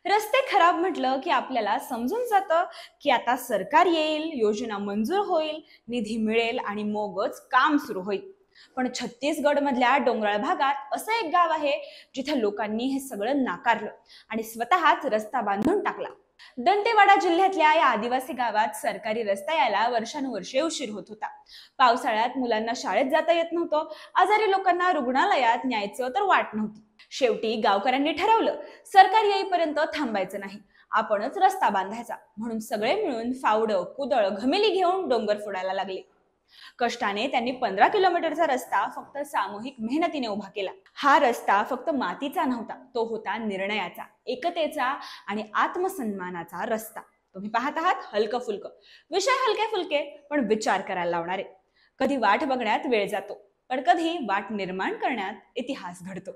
रस्ते खराब म्हटलं की आपल्याला समजून जातं की आता सरकार येईल, योजना मंजूर होईल, निधी मिळेल आणि मगच काम सुरू होईल. पण छत्तीसगड मधल्या डोंगराळ भागात असं एक गाव आहे जिथे लोकांनी हे सगळं नाकारलं आणि स्वतःच रस्ता बांधून टाकला. दंतेवाडा जिल्ह्यातल्या या आदिवासी गावात सरकारी रस्ता यायला वर्षानुवर्षे उशीर होत होता. पावसाळ्यात मुलांना शाळेत जाता येत नव्हतं, आजारी लोकांना रुग्णालयात न्यायचं तर वाट नव्हती. शेवटी गावकऱ्यांनी ठरवलं, सरकार येईपर्यंत थांबायचं नाही, आपणच रस्ता बांधायचा. म्हणून सगळे मिळून फावडं, कुदळ, घमेली घेऊन डोंगर फोडायला लागले. कष्टाने त्यांनी 15 किलोमीटरचा रस्ता फक्त सामूहिक मेहनतीने उभा केला. हा रस्ता फक्त मातीचा नव्हता, तो होता निर्णयाचा, एकतेचा आणि आत्मसन्मानाचा रस्ता. तुम्ही पाहत आहात हलकं फुलकं विषय, हलके फुलके पण विचार करायला लावणारे. कधी वाट बघण्यात वेळ जातो, पण कधी वाट निर्माण करण्यात इतिहास घडतो.